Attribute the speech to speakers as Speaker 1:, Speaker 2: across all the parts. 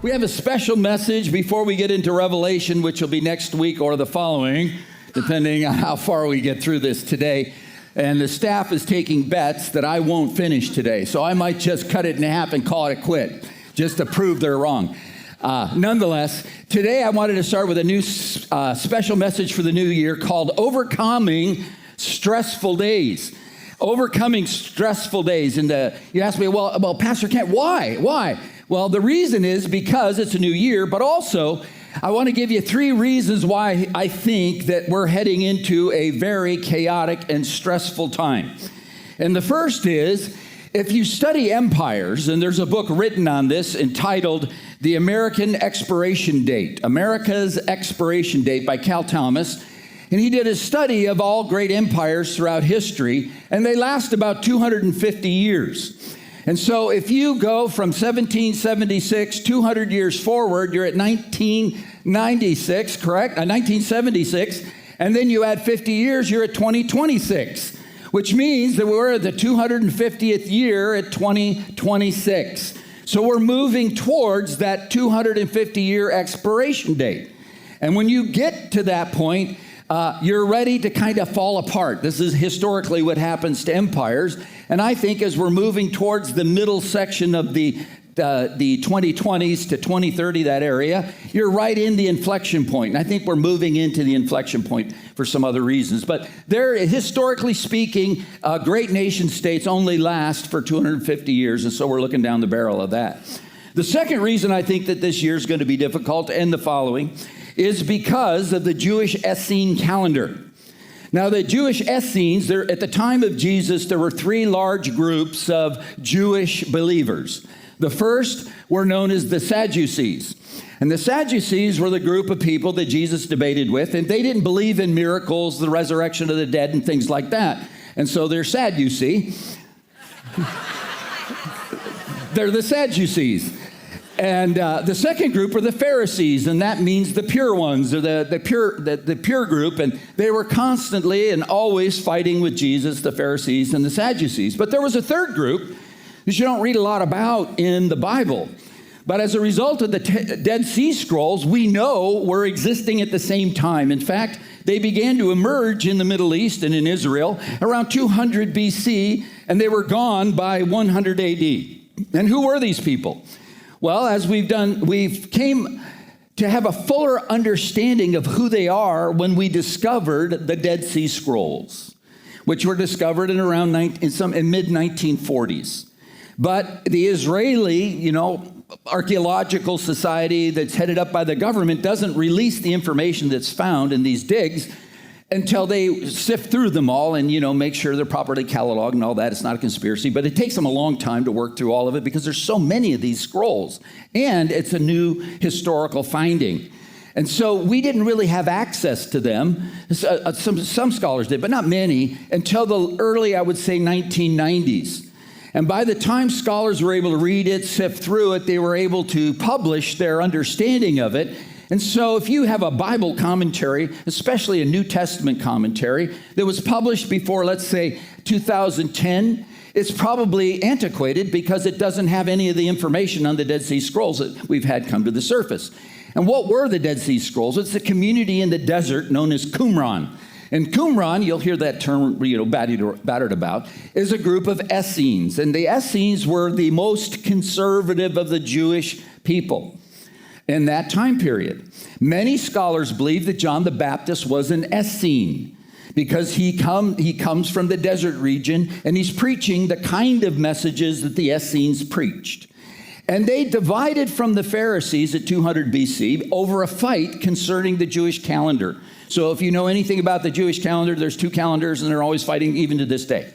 Speaker 1: We have a special message before we get into Revelation, which will be next week or the following, depending on how far we get through this today. And the staff is taking bets that I won't finish today, so I might just cut it in half and call it a quit, just to prove they're wrong. Nonetheless, today I wanted to start with a new special message for the new year called Overcoming Stressful Days. Overcoming stressful days. And you ask me, well, Pastor Kent, why? Why? Well, the reason is because it's a new year, but also I want to give you 3 reasons why I think that we're heading into a very chaotic and stressful time. And the first is, if you study empires, and there's a book written on this entitled The American Expiration Date, America's Expiration Date by Cal Thomas. And he did a study of all great empires throughout history, and they last about 250 years. And so if you go from 1776, 200 years forward, you're at 1996, correct? 1976, and then you add 50 years, you're at 2026, which means that we're at the 250th year at 2026. So we're moving towards that 250-year expiration date. And when you get to that point, you're ready to kind of fall apart. This is historically what happens to empires. And I think as we're moving towards the middle section of the 2020s to 2030, that area, you're right in the inflection point. And I think we're moving into the inflection point for some other reasons. But there, historically speaking, great nation states only last for 250 years. And so we're looking down the barrel of that. The second reason I think that this year is going to be difficult, and the following, is because of the Jewish Essene calendar. Now, the Jewish Essenes, at the time of Jesus, there were 3 large groups of Jewish believers. The first were known as the Sadducees. And the Sadducees were the group of people that Jesus debated with, and they didn't believe in miracles, the resurrection of the dead, and things like that. And so they're sad, you see. They're the Sadducees. And the second group are the Pharisees, and that means the pure ones, or the pure group. And they were constantly and always fighting with Jesus, the Pharisees and the Sadducees. But there was a third group that you don't read a lot about in the Bible. But as a result of the Dead Sea Scrolls, we know were existing at the same time. In fact, they began to emerge in the Middle East and in Israel around 200 BC, and they were gone by 100 AD. And who were these people? Well, as we've came to have a fuller understanding of who they are when we discovered the Dead Sea Scrolls, which were discovered in mid-1940s. But the Israeli, archaeological society that's headed up by the government doesn't release the information that's found in these digs until they sift through them all and, make sure they're properly cataloged and all that. It's not a conspiracy, but it takes them a long time to work through all of it because there's so many of these scrolls, and it's a new historical finding. And so we didn't really have access to them. Some scholars did, but not many, until the early, I would say, 1990s. And by the time scholars were able to read it, sift through it, they were able to publish their understanding of it. And so if you have a Bible commentary, especially a New Testament commentary, that was published before, let's say, 2010, it's probably antiquated because it doesn't have any of the information on the Dead Sea Scrolls that we've had come to the surface. And what were the Dead Sea Scrolls? It's a community in the desert known as Qumran. And Qumran, you'll hear that term battered about, is a group of Essenes. And the Essenes were the most conservative of the Jewish people in that time period. Many scholars believe that John the Baptist was an Essene because he comes from the desert region, and he's preaching the kind of messages that the Essenes preached. And they divided from the Pharisees at 200 BC over a fight concerning the Jewish calendar. So if you know anything about the Jewish calendar, there's 2 calendars, and they're always fighting even to this day.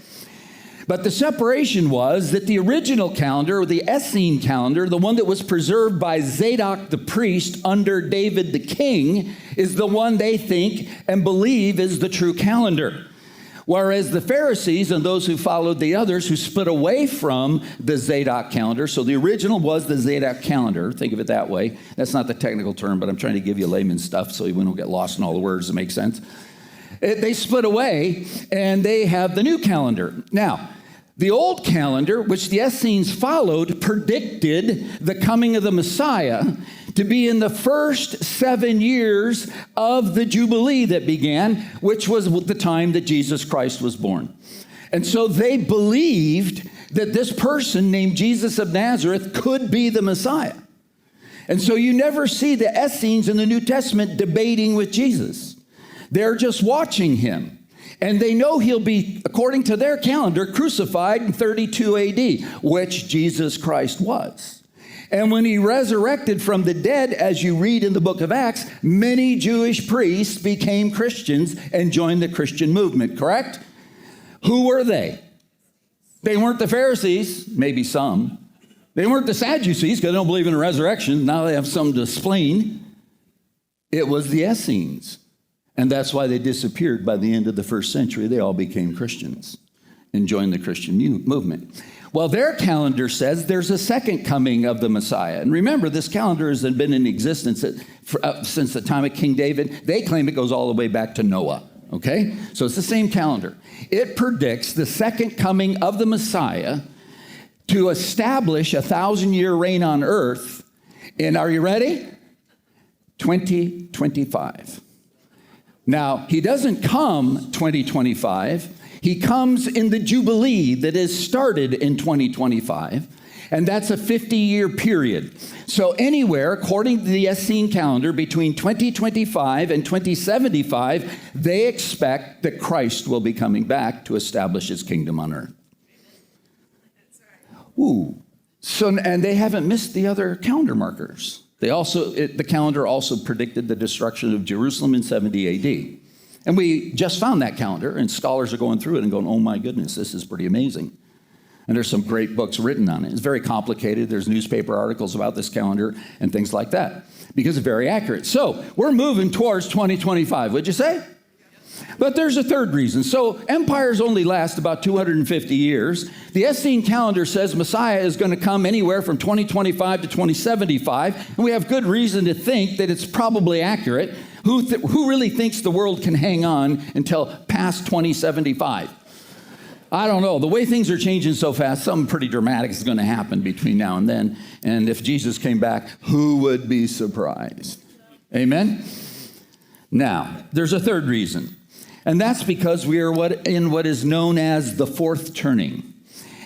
Speaker 1: But the separation was that the original calendar, or the Essene calendar, the one that was preserved by Zadok the priest under David the king, is the one they think and believe is the true calendar. Whereas the Pharisees and those who followed the others who split away from the Zadok calendar, so the original was the Zadok calendar, think of it that way. That's not the technical term, but I'm trying to give you layman's stuff so we don't get lost in all the words that make sense. They split away, and they have the new calendar. Now, The old calendar, which the Essenes followed, predicted the coming of the Messiah to be in the first 7 years of the Jubilee that began, which was the time that Jesus Christ was born. And so they believed that this person named Jesus of Nazareth could be the Messiah. And so you never see the Essenes in the New Testament debating with Jesus. They're just watching him. And they know he'll be, according to their calendar, crucified in 32 AD, which Jesus Christ was. And when he resurrected from the dead, as you read in the book of Acts, many Jewish priests became Christians and joined the Christian movement, correct? Who were they? They weren't the Pharisees, maybe some. They weren't the Sadducees, because they don't believe in a resurrection. Now they have something to explain. It was the Essenes. And that's why they disappeared by the end of the first century. They all became Christians and joined the Christian movement. Well, their calendar says there's a second coming of the Messiah. And remember, this calendar has been in existence since the time of King David. They claim it goes all the way back to Noah, okay? So it's the same calendar. It predicts the second coming of the Messiah to establish a 1,000-year reign on earth in, are you ready? 2025. Now, he doesn't come 2025. He comes in the Jubilee that is started in 2025, and that's a 50-year period. So anywhere, according to the Essene calendar, between 2025 and 2075, they expect that Christ will be coming back to establish his kingdom on earth. Ooh. So, and they haven't missed the other calendar markers. The calendar also predicted the destruction of Jerusalem in 70 AD. And we just found that calendar, and scholars are going through it and going, oh my goodness, this is pretty amazing. And there's some great books written on it. It's very complicated. There's newspaper articles about this calendar and things like that, because it's very accurate. So we're moving towards 2025, would you say? But there's a third reason. So empires only last about 250 years. The Essene calendar says Messiah is going to come anywhere from 2025 to 2075. And we have good reason to think that it's probably accurate. Who really thinks the world can hang on until past 2075? I don't know. The way things are changing so fast, something pretty dramatic is going to happen between now and then. And if Jesus came back, who would be surprised? Amen? Now, there's a third reason. And that's because we are in what is known as the fourth turning.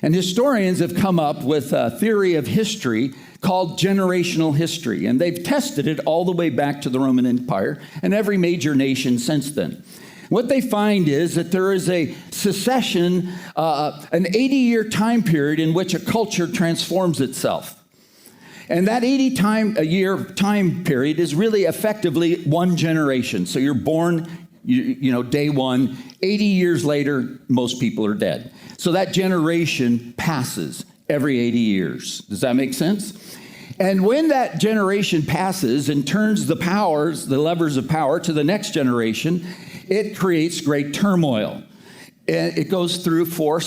Speaker 1: And historians have come up with a theory of history called generational history. And they've tested it all the way back to the Roman Empire and every major nation since then. What they find is that there is a succession, an 80-year time period in which a culture transforms itself. And that 80-year time period is really effectively one generation. So you're born, day one. 80 years later, most people are dead. So that generation passes every 80 years. Does that make sense? And when that generation passes and turns the levers of power to the next generation, it creates great turmoil. And it goes through four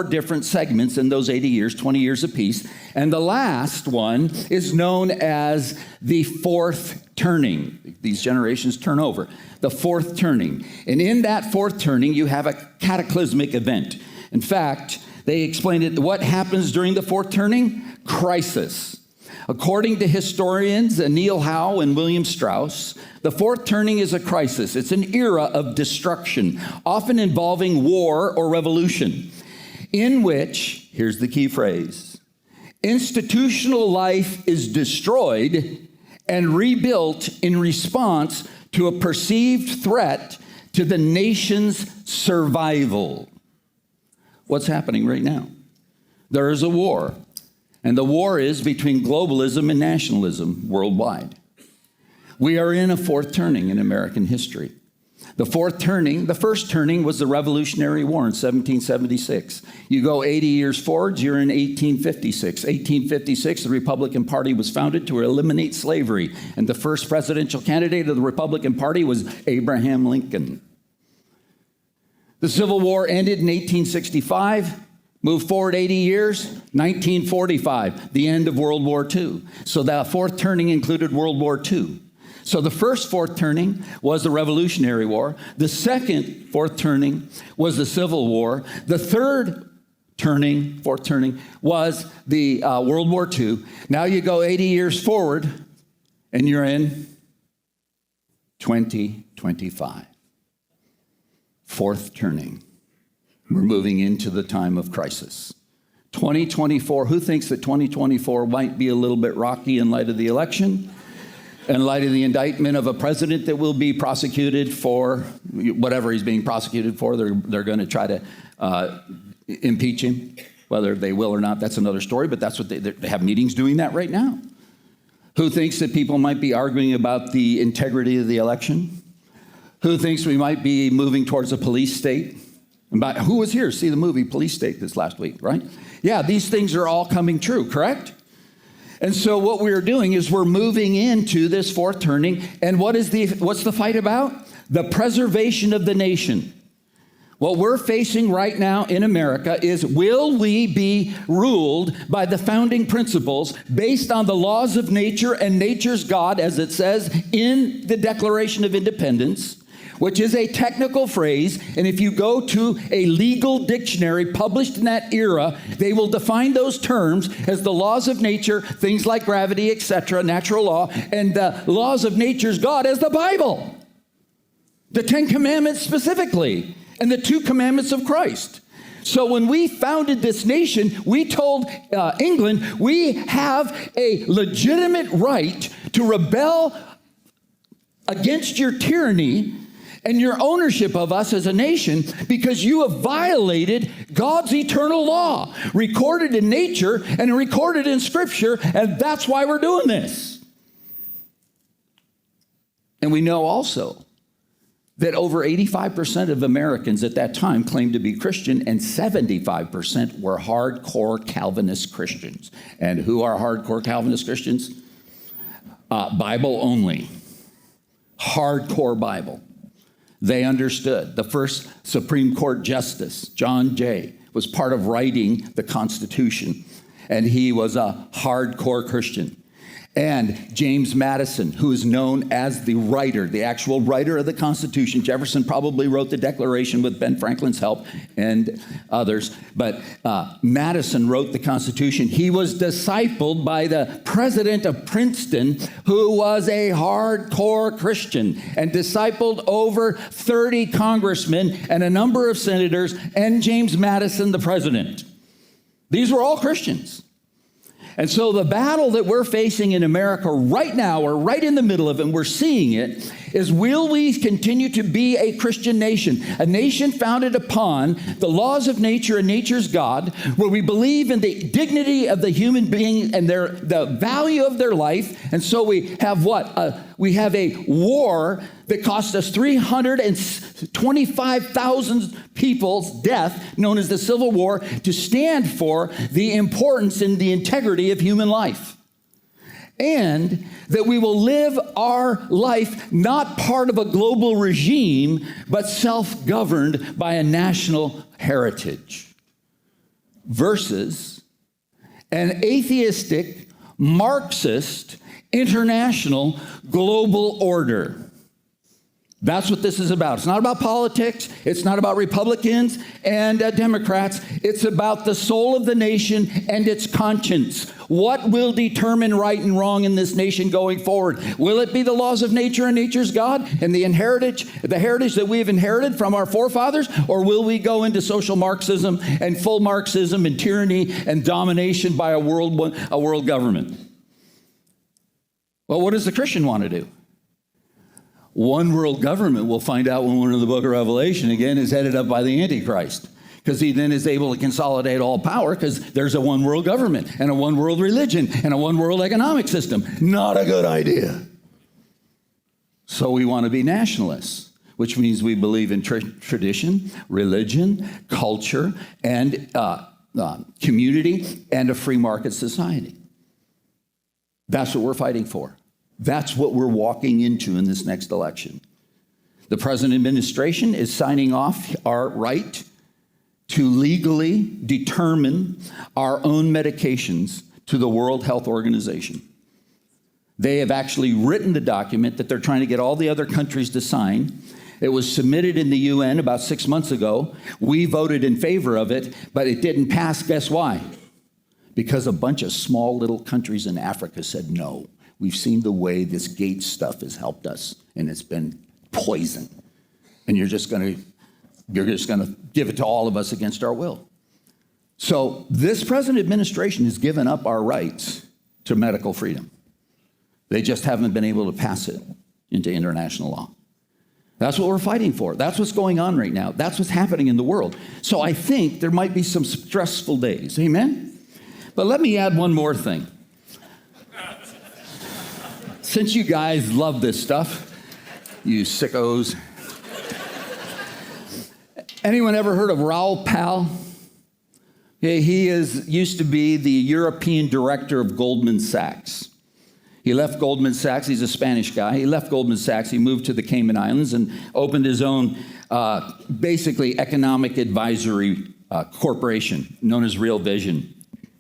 Speaker 1: different segments in those 80 years, 20 years apiece. And the last one is known as the fourth turning. These generations turn over. The fourth turning. And in that fourth turning, you have a cataclysmic event. In fact, they explained it. What happens during the fourth turning? Crisis. According to historians Neil Howe and William Strauss, the fourth turning is a crisis. It's an era of destruction, often involving war or revolution, in which, here's the key phrase, institutional life is destroyed and rebuilt in response to a perceived threat to the nation's survival. What's happening right now? There is a war. And the war is between globalism and nationalism worldwide. We are in a fourth turning in American history. The first turning was the Revolutionary War in 1776. You go 80 years forward, you're in 1856. 1856, the Republican Party was founded to eliminate slavery. And the first presidential candidate of the Republican Party was Abraham Lincoln. The Civil War ended in 1865. Move forward 80 years, 1945, the end of World War II. So that fourth turning included World War II. So the first fourth turning was the Revolutionary War. The second fourth turning was the Civil War. The third fourth turning, was the World War II. Now you go 80 years forward, and you're in 2025. Fourth turning. We're moving into the time of crisis. 2024, who thinks that 2024 might be a little bit rocky in light of the election? In light of the indictment of a president that will be prosecuted for whatever he's being prosecuted for, they're going to try to impeach him. Whether they will or not, that's another story, but that's what they have meetings doing that right now. Who thinks that people might be arguing about the integrity of the election? Who thinks we might be moving towards a police state? Who was here to see the movie Police State this last week, right? Yeah, these things are all coming true, correct? And so what we're doing is we're moving into this fourth turning. And what's the fight about? The preservation of the nation. What we're facing right now in America is, will we be ruled by the founding principles based on the laws of nature and nature's God, as it says in the Declaration of Independence, which is a technical phrase, and if you go to a legal dictionary published in that era, they will define those terms as the laws of nature, things like gravity, etc., natural law, and the laws of nature's God as the Bible. The Ten Commandments specifically, and the two commandments of Christ. So when we founded this nation, we told England, we have a legitimate right to rebel against your tyranny and your ownership of us as a nation, because you have violated God's eternal law, recorded in nature and recorded in Scripture, and that's why we're doing this. And we know also that over 85% of Americans at that time claimed to be Christian, and 75% were hardcore Calvinist Christians. And who are hardcore Calvinist Christians? Bible only. Hardcore Bible. They understood. The first Supreme Court Justice, John Jay, was part of writing the Constitution, and he was a hardcore Christian. And James Madison, who is known as the writer, the actual writer of the Constitution. Jefferson probably wrote the Declaration with Ben Franklin's help and others, but Madison wrote the Constitution. He was discipled by the president of Princeton, who was a hardcore Christian, and discipled over 30 congressmen and a number of senators, and James Madison, the president. These were all Christians. And so the battle that we're facing in America right now, we're right in the middle of it, and we're seeing it, is, will we continue to be a Christian nation? A nation founded upon the laws of nature and nature's God, where we believe in the dignity of the human being and the value of their life. And so we have what? We have a war that cost us 325,000 people's death, known as the Civil War, to stand for the importance and the integrity of human life. And that we will live our life not part of a global regime, but self-governed by a national heritage. Versus an atheistic, Marxist, international global order. That's what this is about. It's not about politics. It's not about Republicans and Democrats. It's about the soul of the nation and its conscience. What will determine right and wrong in this nation going forward? Will it be the laws of nature and nature's God and the heritage that we have inherited from our forefathers? Or will we go into social Marxism and full Marxism and tyranny and domination by a world government? Well, what does the Christian want to do? One world government, we'll find out when we're in the book of Revelation again, is headed up by the Antichrist, because he then is able to consolidate all power, because there's a one world government and a one world religion and a one world economic system. Not a good idea. So we want to be nationalists, which means we believe in tradition, religion, culture, and community, and a free market society. That's what we're fighting for. That's what we're walking into in this next election. The present administration is signing off our right to legally determine our own medications to the World Health Organization. They have actually written the document that they're trying to get all the other countries to sign. It was submitted in the UN about 6 months ago. We voted in favor of it, but it didn't pass. Guess why? Because a bunch of small little countries in Africa said no. We've seen the way this Gates stuff has helped us, and it's been poison. And you're just going to give it to all of us against our will. So this present administration has given up our rights to medical freedom. They just haven't been able to pass it into international law. That's what we're fighting for. That's what's going on right now. That's what's happening in the world. So I think there might be some stressful days. Amen? But let me add one more thing. Since you guys love this stuff, you sickos. Anyone ever heard of Raoul Pal? Okay, he used to be the European director of Goldman Sachs. He left Goldman Sachs. He's a Spanish guy. He left Goldman Sachs. He moved to the Cayman Islands and opened his own, basically, economic advisory corporation known as Real Vision.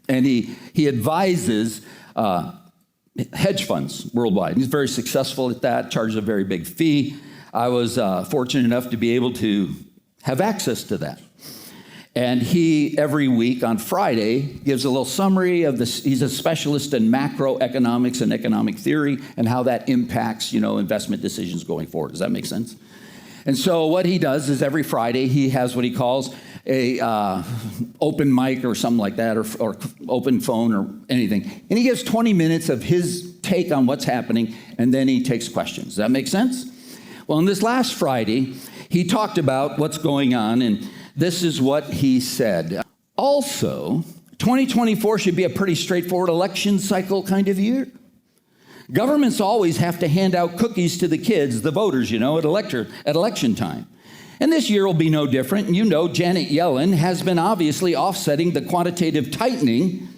Speaker 1: And he advises hedge funds worldwide. He's very successful at that, charges a very big fee. I was fortunate enough to be able to have access to that. And he, every week on Friday, gives a little summary of this. He's a specialist in macroeconomics and economic theory and how that impacts, investment decisions going forward. Does that make sense? And so what he does is every Friday he has what he calls a open mic or something like that, or open phone or anything. And he gives 20 minutes of his take on what's happening, and then he takes questions. Does that make sense? Well, on this last Friday, he talked about what's going on, and this is what he said. Also, 2024 should be a pretty straightforward election cycle kind of year. Governments always have to hand out cookies to the kids, the voters, at election time. And this year will be no different. And Janet Yellen has been obviously offsetting the quantitative tightening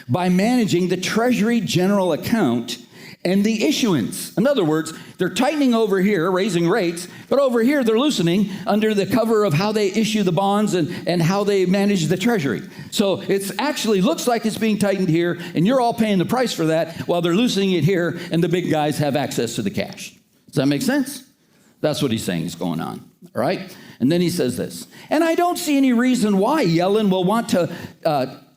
Speaker 1: by managing the Treasury General Account and the issuance. In other words, they're tightening over here, raising rates, but over here they're loosening under the cover of how they issue the bonds and how they manage the Treasury. So it actually looks like it's being tightened here, and you're all paying the price for that while they're loosening it here, and the big guys have access to the cash. Does that make sense? That's what he's saying is going on, all right? And then he says this, and I don't see any reason why Yellen will want to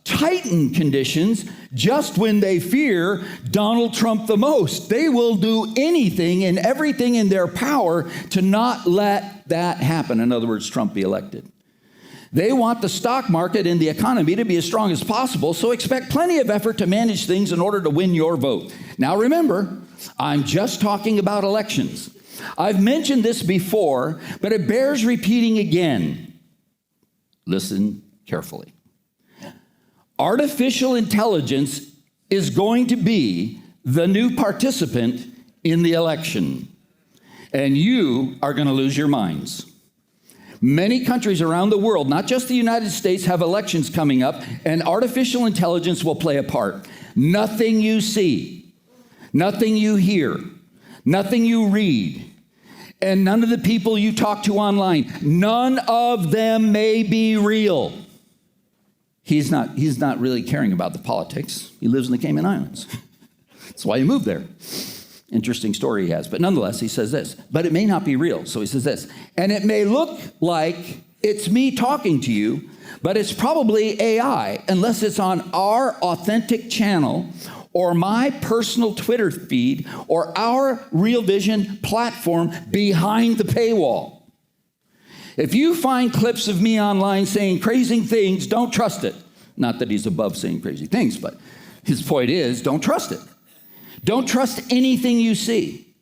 Speaker 1: tighten conditions just when they fear Donald Trump the most. They will do anything and everything in their power to not let that happen. In other words, Trump be elected. They want the stock market and the economy to be as strong as possible, so expect plenty of effort to manage things in order to win your vote. Now remember, I'm just talking about elections. I've mentioned this before, but it bears repeating again. Listen carefully. Artificial intelligence is going to be the new participant in the election, and you are going to lose your minds. Many countries around the world, not just the United States, have elections coming up, and artificial intelligence will play a part. Nothing you see, nothing you hear, nothing you read, and none of the people you talk to online, none of them may be real. He's not really caring about the politics. He lives in the Cayman Islands. That's why he moved there. Interesting story he has. But nonetheless, he says this, but it may not be real. So he says this, and it may look like it's me talking to you, but it's probably AI, unless it's on our authentic channel or my personal Twitter feed or our Real Vision platform behind the paywall. If you find clips of me online saying crazy things, don't trust it. Not that he's above saying crazy things, but his point is, don't trust it. Don't trust anything you see.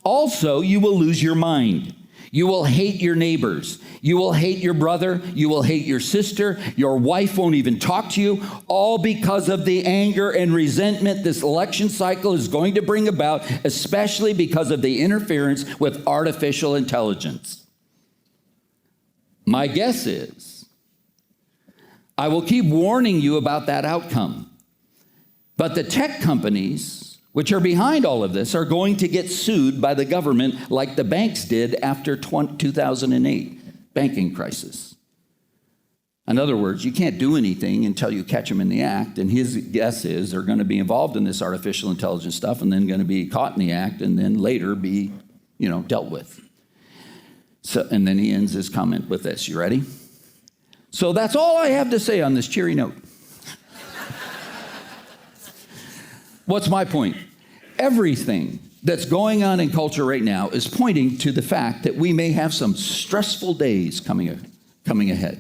Speaker 1: Also, you will lose your mind. You will hate your neighbors. You will hate your brother. You will hate your sister. Your wife won't even talk to you, all because of the anger and resentment this election cycle is going to bring about, especially because of the interference with artificial intelligence. My guess is I will keep warning you about that outcome. But the tech companies, which are behind all of this, are going to get sued by the government like the banks did after 2008 banking crisis. In other words, you can't do anything until you catch them in the act. And his guess is they're going to be involved in this artificial intelligence stuff and then going to be caught in the act and then later be, dealt with. So, and then he ends his comment with this. You ready? So that's all I have to say on this cheery note. What's my point? Everything that's going on in culture right now is pointing to the fact that we may have some stressful days coming ahead.